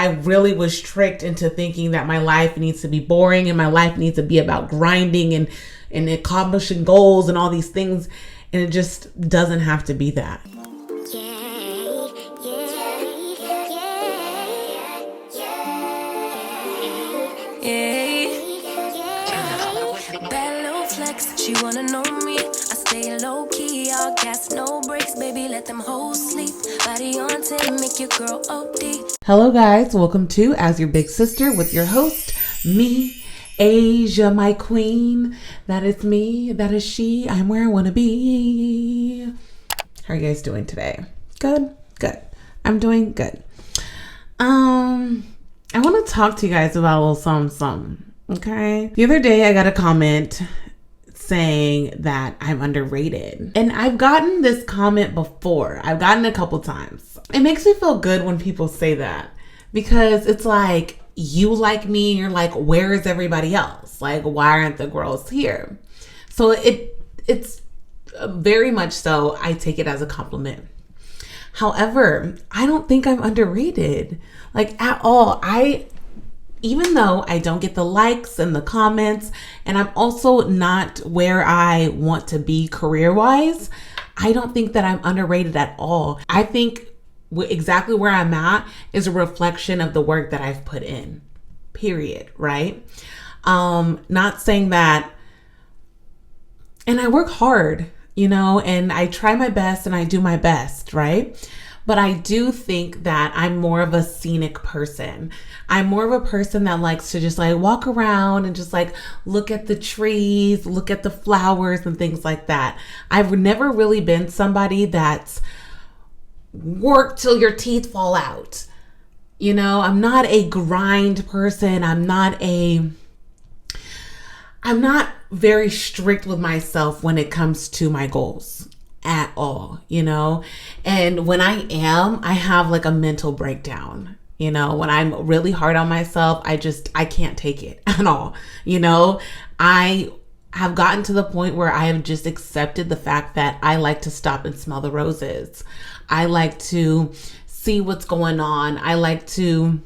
I really was tricked into thinking that my life needs to be boring and my life needs to be about grinding and accomplishing goals and all these things. And it just doesn't have to be that. Bad little flex, she wanna know me. I stay low key, all gas, no brakes, baby, let them hoes sleep. Body on 10, make your girl OD. Hello guys, welcome to As Your Big Sister with your host, me, Asia, my queen. That is me, that is she, I'm where I wanna be. How are you guys doing today? Good. I'm doing good. I want to talk to you guys about a little something. Okay. The other day I got a comment saying that I'm underrated. And I've gotten this comment before. I've gotten it a couple times. It makes me feel good when people say that because it's like, you like me, you're like, where is everybody else? Like, why aren't the girls here? So it's very much so, I take it as a compliment. However, I don't think I'm underrated, like at all. Even though I don't get the likes and the comments, and I'm also not where I want to be career-wise, I don't think that I'm underrated at all. I think exactly where I'm at is a reflection of the work that I've put in, period, right? Not saying that, and I work hard, and I try my best and I do my best, right? But I do think that I'm more of a scenic person. I'm more of a person that likes to just like walk around and just like look at the trees, look at the flowers and things like that. I've never really been somebody that's worked till your teeth fall out. I'm not a grind person. I'm not very strict with myself when it comes to my goals at all, and when I have like a mental breakdown, when I'm really hard on myself, I can't take it at all. I have gotten to the point where I have just accepted the fact that I like to stop and smell the roses. I like to see what's going on. I like to,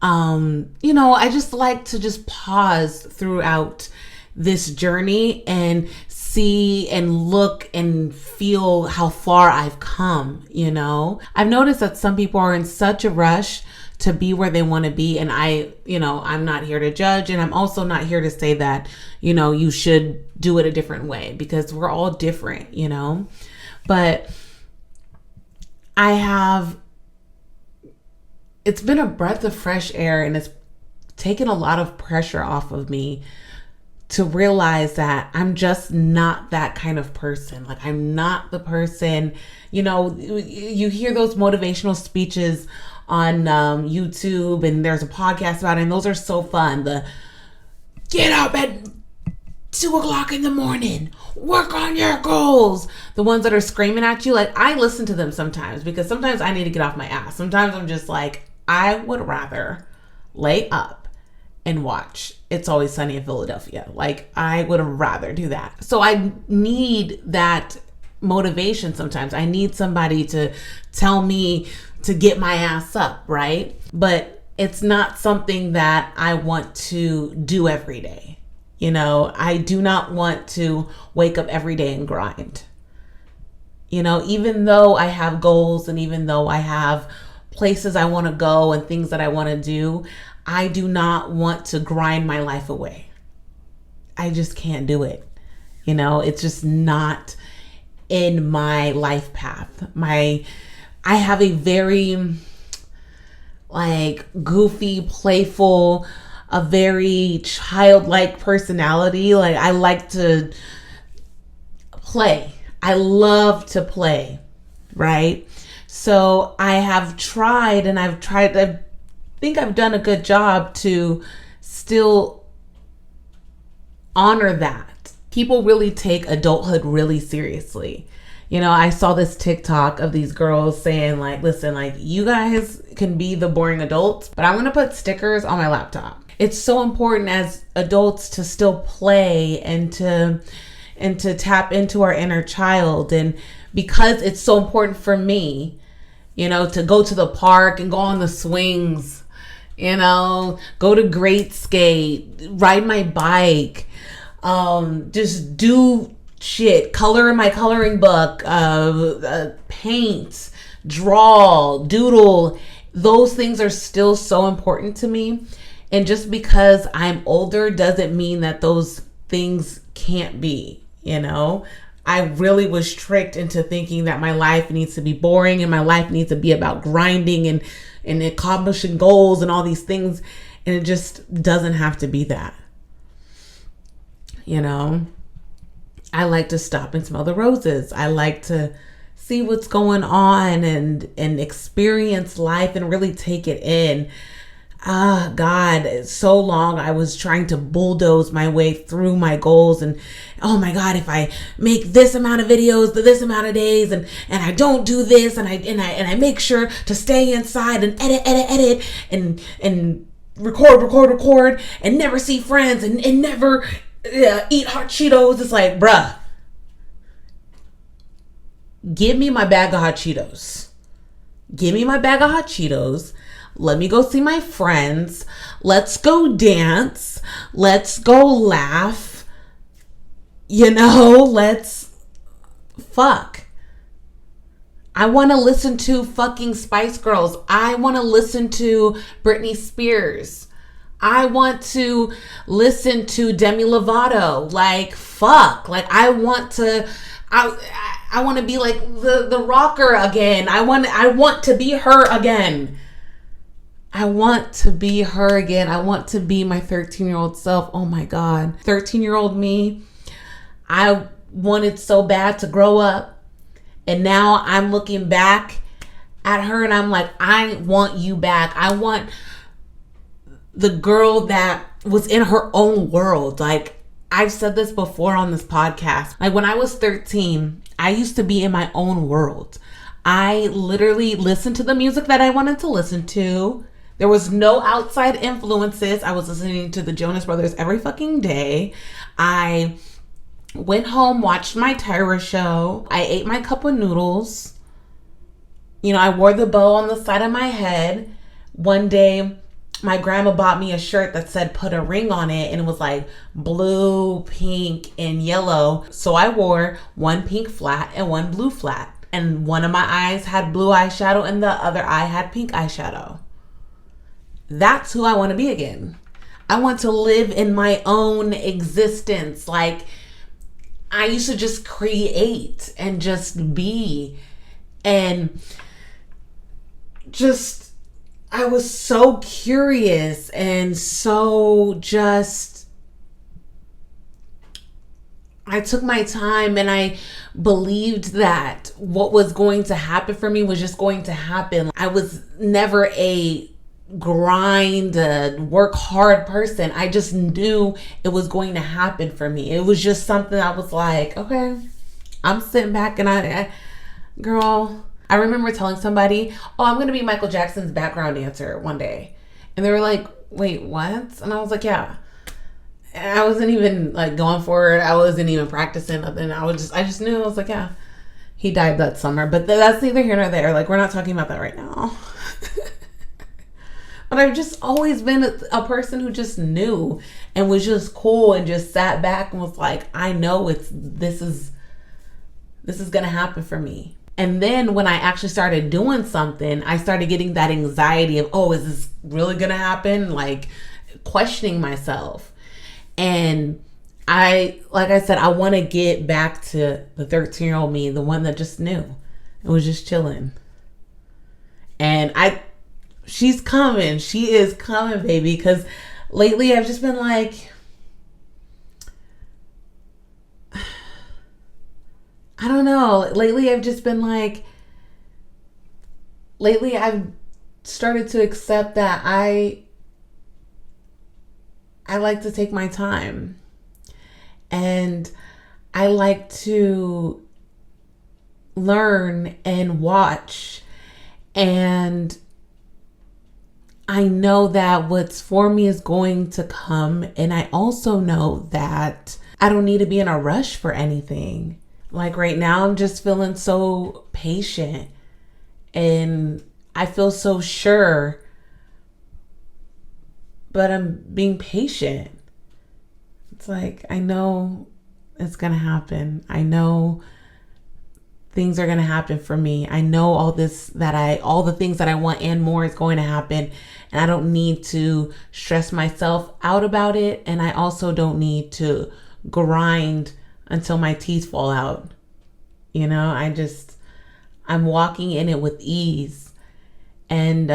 I just like to just pause throughout this journey and see and look and feel how far I've come, I've noticed that some people are in such a rush to be where they want to be. And I'm not here to judge. And I'm also not here to say that, you should do it a different way because we're all different, but it's been a breath of fresh air and it's taken a lot of pressure off of me to realize that I'm just not that kind of person. Like, I'm not the person, you hear those motivational speeches on YouTube and there's a podcast about it, and those are so fun. The get up at 2:00 in the morning, work on your goals. The ones that are screaming at you, like, I listen to them sometimes because sometimes I need to get off my ass. Sometimes I'm just like, I would rather lay up and watch It's Always Sunny in Philadelphia. Like, I would rather do that. So I need that motivation sometimes. I need somebody to tell me to get my ass up, right? But it's not something that I want to do every day. I do not want to wake up every day and grind. Even though I have goals and even though I have places I want to go and things that I want to do, I do not want to grind my life away. I just can't do it. It's just not in my life path. I have a very goofy, playful, a very childlike personality. Like, I like to play. I love to play, right? So I have tried I think I've done a good job to still honor that. People really take adulthood really seriously. I saw this TikTok of these girls saying listen, you guys can be the boring adults, but I'm going to put stickers on my laptop. It's so important as adults to still play and to tap into our inner child. And because it's so important for me, to go to the park and go on the swings, go to great skate, ride my bike, just do shit, color in my coloring book, paint, draw, doodle. Those things are still so important to me. And just because I'm older doesn't mean that those things can't be, I really was tricked into thinking that my life needs to be boring and my life needs to be about grinding and accomplishing goals and all these things. And it just doesn't have to be that. I like to stop and smell the roses. I like to see what's going on and experience life and really take it in. God, so long I was trying to bulldoze my way through my goals, and oh my God, if I make this amount of videos this amount of days and I don't do this and I make sure to stay inside and edit and record and never see friends and never eat hot Cheetos. It's like, bruh, give me my bag of hot Cheetos. Give me my bag of hot Cheetos. Let me go see my friends. Let's go dance. Let's go laugh. Let's fuck. I want to listen to fucking Spice Girls. I want to listen to Britney Spears. I want to listen to Demi Lovato. Like, fuck. Like, I want to be like the rocker again. I want to be her again. I want to be her again. I want to be my 13-year-old self. Oh my God. 13-year-old me. I wanted so bad to grow up. And now I'm looking back at her and I'm like, I want you back. I want the girl that was in her own world. Like, I've said this before on this podcast. Like, when I was 13, I used to be in my own world. I literally listened to the music that I wanted to listen to. There was no outside influences. I was listening to the Jonas Brothers every fucking day. I went home, watched my Tyra show. I ate my cup of noodles. I wore the bow on the side of my head. One day, my grandma bought me a shirt that said put a ring on it, and it was like blue, pink, and yellow. So I wore one pink flat and one blue flat. And one of my eyes had blue eyeshadow and the other eye had pink eyeshadow. That's who I want to be again. I want to live in my own existence. Like, I used to just create and just be. And just, I was so curious and so just, I took my time and I believed that what was going to happen for me was just going to happen. I was never a grind, work hard person. I just knew it was going to happen for me. It was just something I was like, okay, I'm sitting back and girl, I remember telling somebody, oh, I'm going to be Michael Jackson's background dancer one day. And they were like, wait, what? And I was like, yeah. And I wasn't even like going for it. I wasn't even practicing nothing. I just knew. I was like, yeah. He died that summer, but that's neither here nor there. Like, we're not talking about that right now. But I've just always been a person who just knew and was just cool and just sat back and was like, I know this is going to happen for me. And then when I actually started doing something, I started getting that anxiety of, oh, is this really going to happen? Like, questioning myself. And like I said, I want to get back to the 13-year-old me, the one that just knew and was just chilling. And she's coming. She is coming, baby. Because lately I've just been like, I don't know. Lately I've started to accept that I like to take my time. And I like to learn and watch. And I know that what's for me is going to come. And I also know that I don't need to be in a rush for anything. Like right now, I'm just feeling so patient And I feel so sure, but I'm being patient. It's like, I know it's going to happen. I know things are going to happen for me. I know all the things that I want and more is going to happen. And I don't need to stress myself out about it. And I also don't need to grind until my teeth fall out. You know, I'm walking in it with ease. And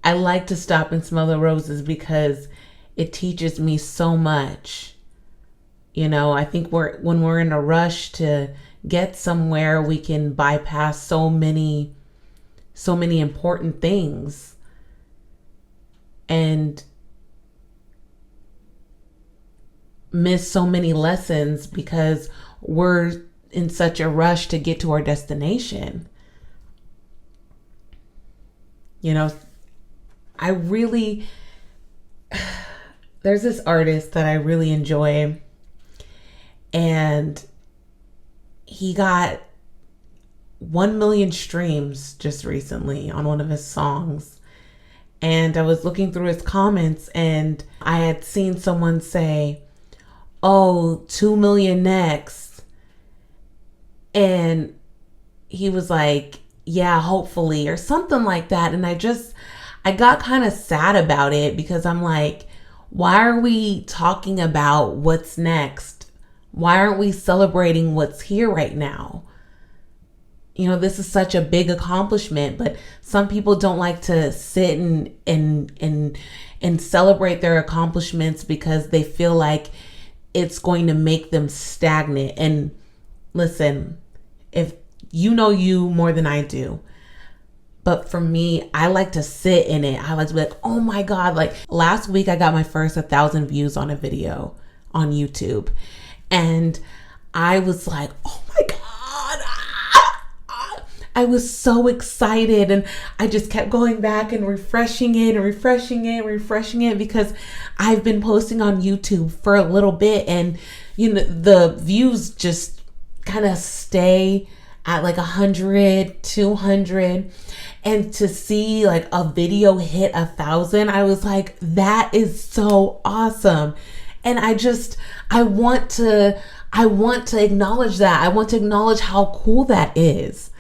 I like to stop and smell the roses because it teaches me so much. You know, I think when we're in a rush to get somewhere, we can bypass so many important things and miss so many lessons because we're in such a rush to get to our destination. You know, there's this artist that I really enjoy, and he got 1 million streams just recently on one of his songs. And I was looking through his comments and I had seen someone say, oh, 2 million next. And he was like, yeah, hopefully, or something like that. And I got kind of sad about it because I'm like, why are we talking about what's next? Why aren't we celebrating what's here right now? You know, this is such a big accomplishment, but some people don't like to sit and celebrate their accomplishments because they feel like it's going to make them stagnant. And listen, if you know you more than I do, but for me, I like to sit in it. I like to be like, oh my God. Like last week, I got my first 1,000 views on a video on YouTube. And I was like, oh my God. I was so excited. And I just kept going back and refreshing it because I've been posting on YouTube for a little bit. And, you know, the views just kind of stay at like 100, 200. And to see like a video hit 1,000, I was like, that is so awesome. And I want to acknowledge that. I want to acknowledge how cool that is.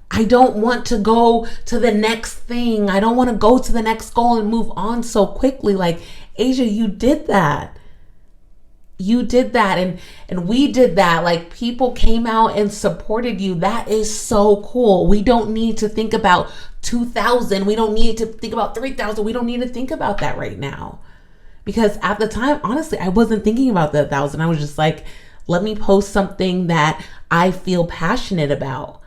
I don't want to go to the next thing. I don't want to go to the next goal and move on so quickly. Like, Asia, you did that. You did that. And we did that. Like, people came out and supported you. That is so cool. We don't need to think about 2,000. We don't need to think about 3,000. We don't need to think about that right now. Because at the time, honestly, I wasn't thinking about the 1,000. I was just like, let me post something that I feel passionate about.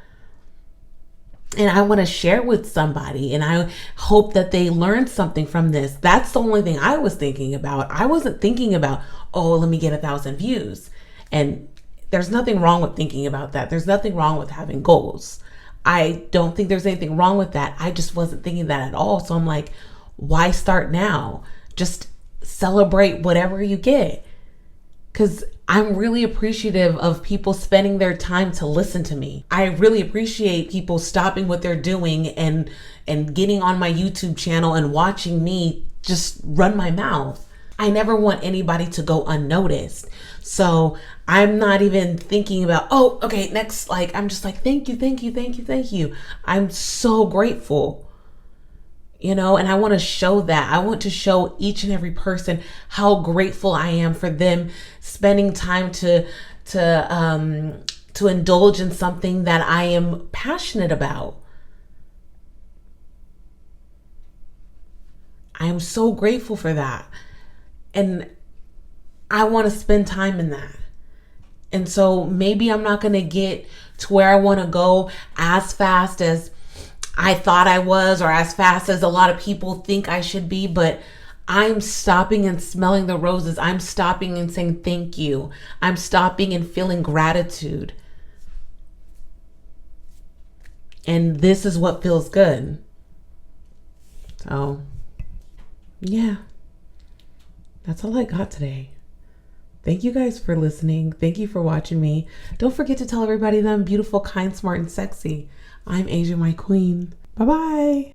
And I want to share with somebody. And I hope that they learn something from this. That's the only thing I was thinking about. I wasn't thinking about, oh, let me get 1,000 views. And there's nothing wrong with thinking about that. There's nothing wrong with having goals. I don't think there's anything wrong with that. I just wasn't thinking that at all. So I'm like, why start now? Just celebrate whatever you get. Because I'm really appreciative of people spending their time to listen to me. I really appreciate people stopping what they're doing and getting on my YouTube channel and watching me just run my mouth. I never want anybody to go unnoticed. So I'm not even thinking about, oh, okay, next, like, I'm just like, thank you. I'm so grateful. You know, and I want to show that. I want to show each and every person how grateful I am for them spending time to indulge in something that I am passionate about. I am so grateful for that. And I want to spend time in that. And so maybe I'm not going to get to where I want to go as fast as I thought I was, or as fast as a lot of people think I should be, but I'm stopping and smelling the roses. I'm stopping and saying thank you. I'm stopping and feeling gratitude. And this is what feels good. So, yeah, that's all I got today. Thank you guys for listening. Thank you for watching me. Don't forget to tell everybody that I'm beautiful, kind, smart, and sexy. I'm Asia, my queen. Bye bye.